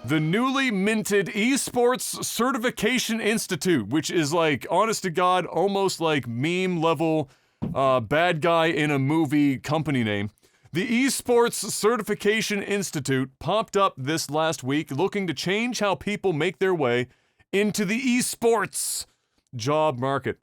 The newly minted Esports Certification Institute, which is like, honest to God, almost like meme level bad guy in a movie company name. The Esports Certification Institute popped up this last week looking to change how people make their way into the esports job market.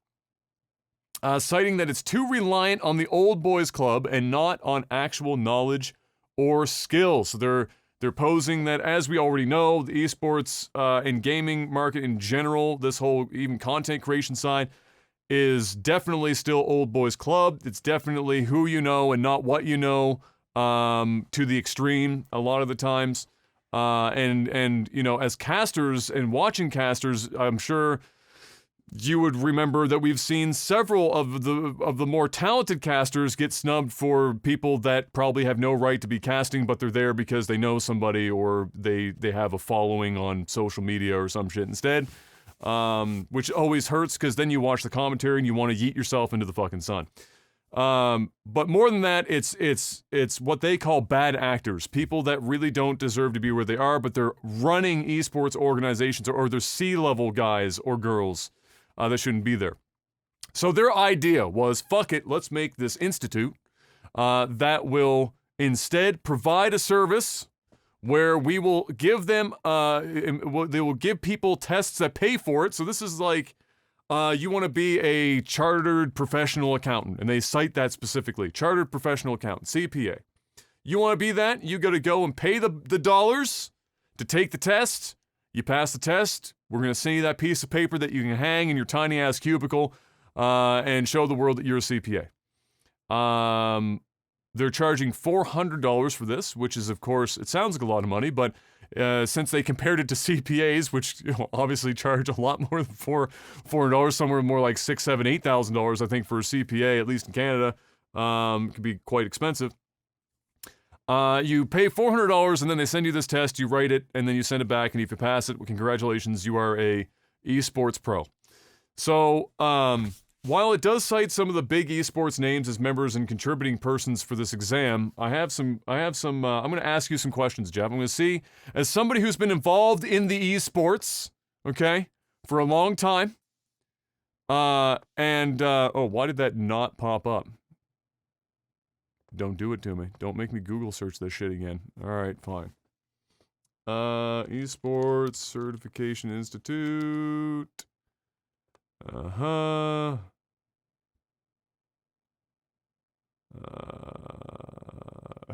Citing that it's too reliant on the old boys club and not on actual knowledge or skill. So they're posing that, as we already know, the esports and gaming market in general, this whole even content creation side, is definitely still old boys club. It's definitely who you know and not what you know, to the extreme a lot of the times. And you know, as casters and watching casters, I'm sure you would remember that we've seen several of the more talented casters get snubbed for people that probably have no right to be casting, but they're there because they know somebody or they have a following on social media or some shit instead. Which always hurts because then you watch the commentary and you want to yeet yourself into the fucking sun. But more than that, it's what they call bad actors, people that really don't deserve to be where they are, but they're running esports organizations or they're C-level guys or girls that shouldn't be there. So their idea was, fuck it, let's make this institute that will instead provide a service where we will give them, they will give people tests that pay for it. So this is like, you want to be a chartered professional accountant, and they cite that specifically. Chartered professional accountant, CPA. You want to be that? You got to go and pay the dollars to take the test. You pass the test. We're going to send you that piece of paper that you can hang in your tiny ass cubicle and show the world that you're a CPA. They're charging $400 for this, which is, of course, it sounds like a lot of money, but since they compared it to CPAs, which obviously charge a lot more than $400, somewhere more like $6,000, $7,000, $8,000, I think, for a CPA, at least in Canada, can be quite expensive. You pay $400 and then they send you this test, you write it, and then you send it back, and if you pass it, well, congratulations, you are a esports pro. So, while it does cite some of the big esports names as members and contributing persons for this exam, I'm going to ask you some questions, Jeff. I'm going to see, as somebody who's been involved in the esports, okay, for a long time, why did that not pop up? Don't do it to me. Don't make me Google search this shit again. Alright, fine. Esports Certification Institute.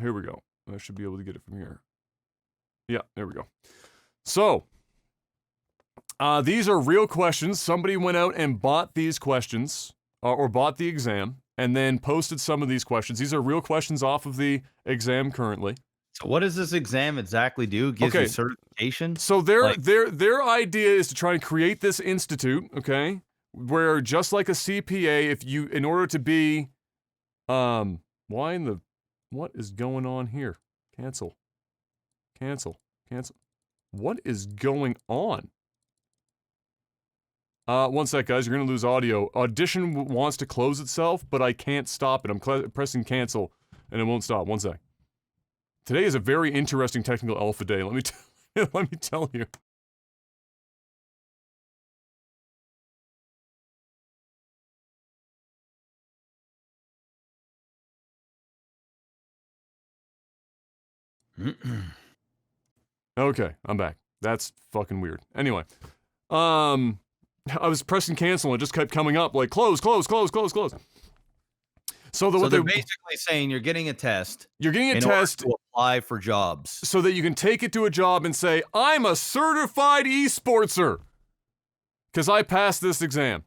Here we go. I should be able to get it from here. Yeah, there we go. So, these are real questions. Somebody went out and bought these questions, or bought the exam, and then posted some of these questions. These are real questions off of the exam currently. So what does this exam exactly do? Gives you certification? So their idea is to try and create this institute, okay, where just like a CPA, in order to be, what is going on here? Cancel. What is going on? One sec, guys, you're gonna lose audio. Audition wants to close itself, but I can't stop it. I'm pressing cancel, and it won't stop. One sec. Today is a very interesting technical alpha day, let me tell you. Okay, I'm back. That's fucking weird. Anyway, I was pressing cancel and it just kept coming up like close. So they're basically saying you're getting a test. You're getting a test to apply for jobs, so that you can take it to a job and say, "I'm a certified esportser because I passed this exam."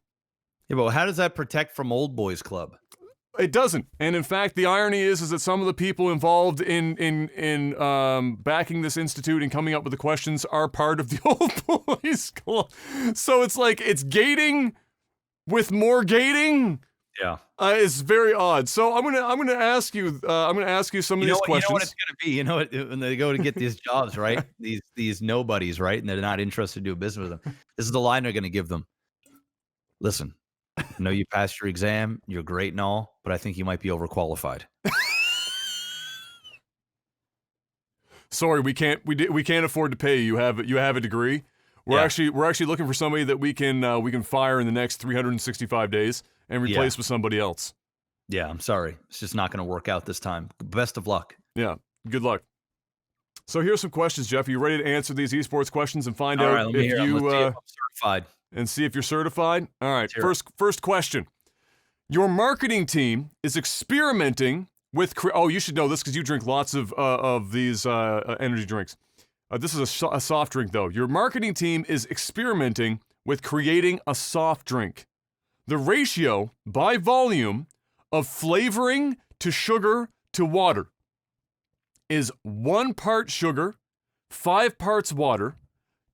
Yeah, but how does that protect from old boys club? It doesn't. And in fact, the irony is that some of the people involved in backing this institute and coming up with the questions are part of the old boys club. So it's like it's gating with more gating. Yeah, it's very odd. So I'm gonna ask you some of these questions. You know what it's gonna be. You know what, when they go to get these jobs, right? these nobodies, right? And they're not interested to do business with them. This is the line they're gonna give them. Listen, I know you passed your exam, you're great and all, but I think you might be overqualified. Sorry, we can't afford to pay you. You have a degree. We're actually looking for somebody that we can fire in the next 365 days and replace with somebody else. Yeah, I'm sorry. It's just not going to work out this time. Best of luck. Yeah, good luck. So here's some questions, Jeff. Are you ready to answer these esports questions and find All out right, let me if hear 'em. you Let's see if I'm certified. and see if you're certified? All right. Let's hear First question. Your marketing team is experimenting with you should know this because you drink lots of these energy drinks. This is a soft drink, though. Your marketing team is experimenting with creating a soft drink. The ratio by volume of flavoring to sugar to water is 1 part sugar, 5 parts water,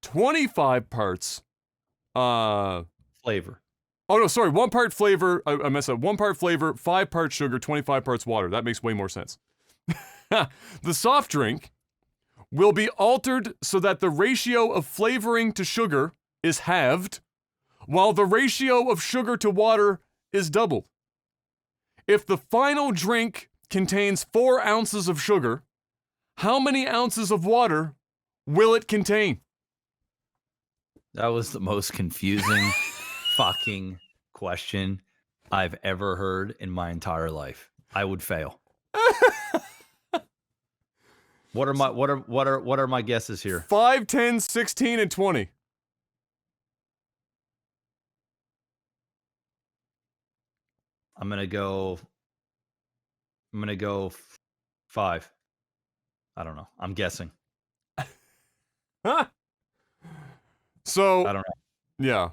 25 parts flavor. Oh, no, sorry. 1 part flavor. I messed up. 1 part flavor, 5 parts sugar, 25 parts water. That makes way more sense. The soft drink will be altered so that the ratio of flavoring to sugar is halved, while the ratio of sugar to water is doubled. If the final drink contains 4 ounces of sugar, how many ounces of water will it contain? That was the most confusing fucking question I've ever heard in my entire life. I would fail. What are my guesses here? 5, 10, 16, and 20. I'm gonna go 5. I don't know. I'm guessing. Huh? So I don't know. Yeah.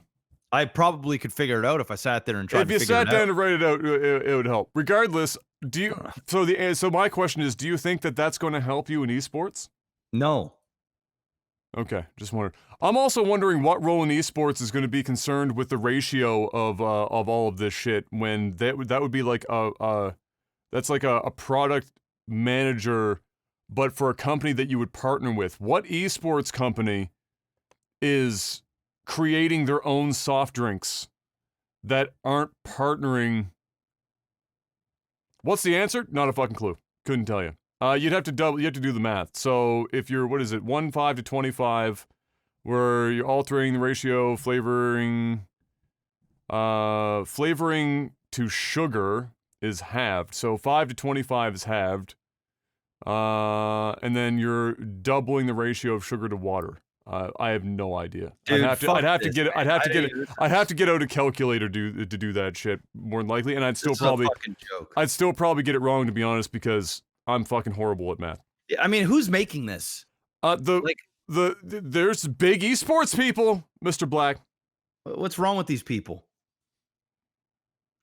I probably could figure it out if I sat there and tried to If you figure it sat down out. and write it out, it would help. Regardless, do you? So my question is, do you think that that's going to help you in esports? No. Okay, just wondering. I'm also wondering what role in esports is going to be concerned with the ratio of all of this shit. When that would be like that's like a product manager, but for a company that you would partner with. What esports company is creating their own soft drinks that aren't partnering? What's the answer? Not a fucking clue. Couldn't tell you. You have to do the math. So if you're, 1/5 to 25, where you're altering the ratio, flavoring to sugar is halved. So 5 to 25 is halved. And then you're doubling the ratio of sugar to water. I have no idea. Dude, I'd have to get out a calculator to do that shit more than likely, and I'd still probably get it wrong, to be honest, because I'm fucking horrible at math. I mean, who's making this? There's big esports people, Mr. Black. What's wrong with these people?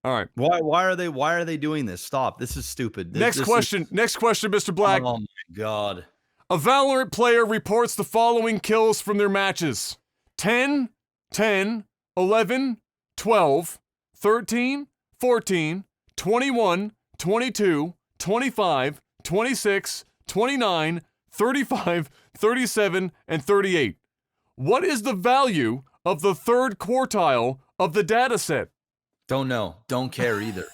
All right. Why are they doing this? Stop. This is stupid. Next question, Mr. Black. Oh my God. A Valorant player reports the following kills from their matches: 10, 10, 11, 12, 13, 14, 21, 22, 25, 26, 29, 35, 37, and 38. What is the value of the third quartile of the data set? Don't know. Don't care either.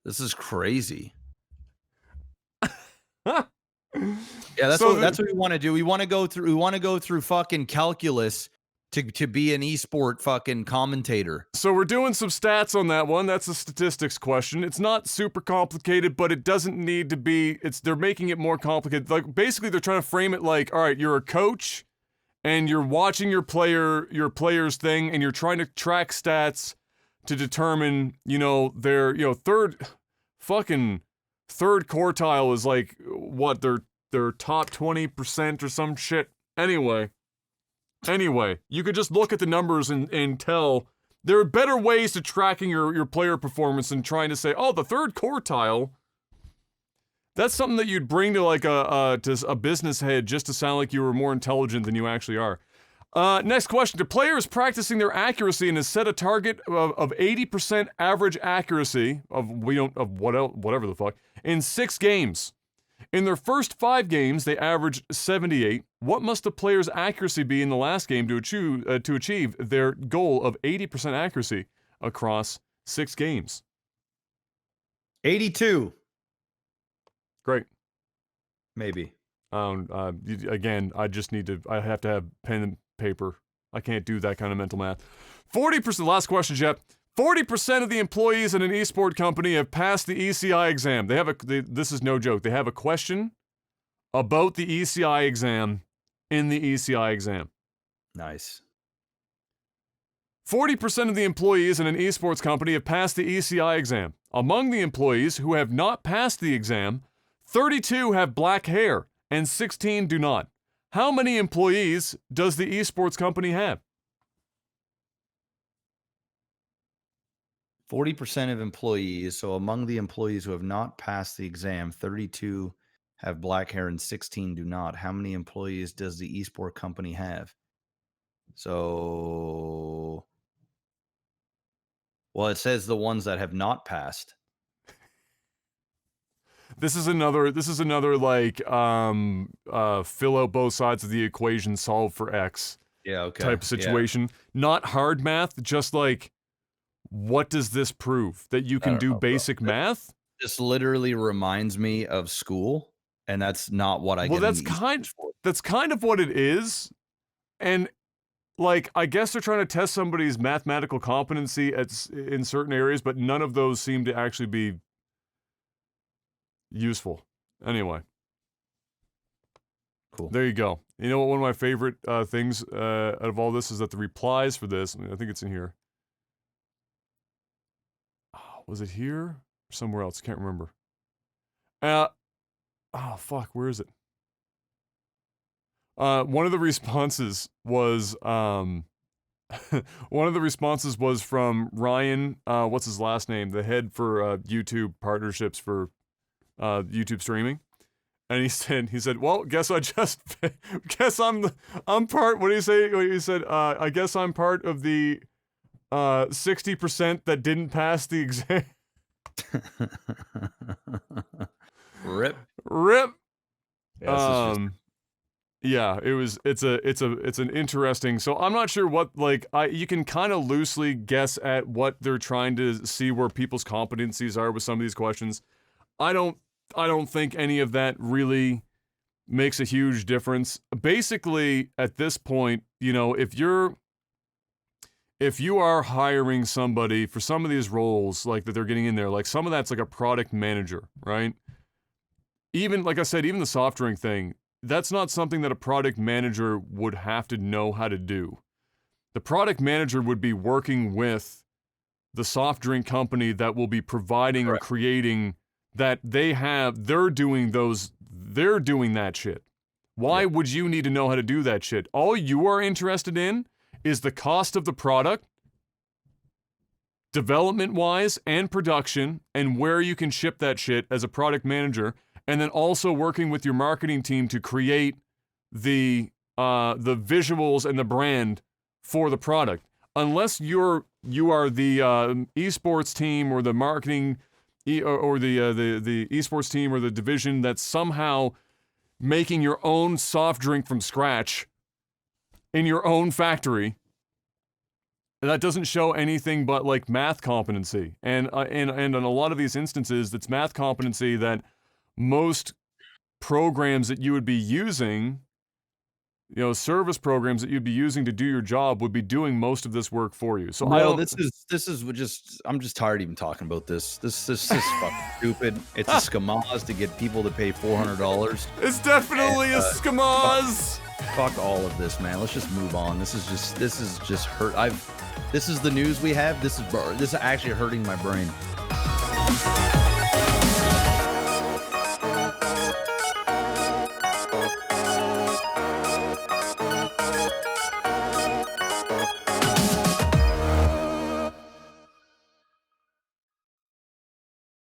This is crazy. Yeah, that's what we want to do. We want to go through fucking calculus to be an esport fucking commentator. So we're doing some stats on that one. That's a statistics question. It's not super complicated, but it doesn't need to be. They're making it more complicated. Like, basically they're trying to frame it like, all right, you're a coach and you're watching your player's thing, and you're trying to track stats to determine, their, third quartile is like what, their top 20% or some shit. Anyway, you could just look at the numbers and tell. There are better ways to tracking your player performance than trying to say, oh, the third quartile. That's something that you'd bring to like to a business head just to sound like you were more intelligent than you actually are. Next question. The player is practicing their accuracy and has set a target of 80% average accuracy whatever the fuck in 6 games. In their first 5 games, they averaged 78. What must the player's accuracy be in the last game to achieve their goal of 80% accuracy across 6 games? 82. Great. Maybe. Again, I have to have pen and paper. I can't do that kind of mental math. 40%, last question, Jeff. 40% of the employees in an esport company have passed the ECI exam. This is no joke. They have a question about the ECI exam in the ECI exam. Nice. 40% of the employees in an esports company have passed the ECI exam. Among the employees who have not passed the exam, 32 have black hair and 16 do not. How many employees does the esports company have? 40% of employees. So among the employees who have not passed the exam, 32 have black hair and 16 do not. How many employees does the esport company have? So, well, it says the ones that have not passed. This is another like fill out both sides of the equation, solve for X. Yeah, okay. Type of situation. Yeah. Not hard math, just like, what does this prove? That you can do basic math? This literally reminds me of school, and that's not what I get. Well, that's kind of what it is. And like, I guess they're trying to test somebody's mathematical competency in certain areas, but none of those seem to actually be useful. Anyway. Cool. There you go. You know what? One of my favorite things out of all this is that the replies for this, I think it's in here. Was it here or somewhere else? Can't remember. Oh, fuck. Where is it? One of the responses was from Ryan. What's his last name? The head for YouTube partnerships for YouTube streaming. And he said, well, guess I'm part. What did he say? He said, I guess I'm part of the 60% that didn't pass the exam. Rip. Yeah, it's an interesting. So I'm not sure what, like, you can kind of loosely guess at what they're trying to see where people's competencies are with some of these questions. I don't think any of that really makes a huge difference. Basically, at this point, you know, if you are hiring somebody for some of these roles, like that they're getting in there, like some of that's like a product manager, right? Even, like I said, even the soft drink thing, that's not something that a product manager would have to know how to do. The product manager would be working with the soft drink company that will be providing or creating that they're doing that shit. Why would you need to know how to do that shit? All you are interested in is the cost of the product, development-wise and production, and where you can ship that shit as a product manager, and then also working with your marketing team to create the visuals and the brand for the product. Unless you are the esports team or the marketing or the esports team or the division that's somehow making your own soft drink from scratch in your own factory, that doesn't show anything but like math competency. And in a lot of these instances, it's math competency that most programs that you would be using, you know, service programs that you'd be using to do your job would be doing most of this work for you. So this is just, I'm just tired of even talking about this. This is fucking stupid. It's a schmoz to get people to pay $400. It's definitely a schmoz. Fuck all of this, man. Let's just move on. This is just hurt. This is the news we have. This is actually hurting my brain.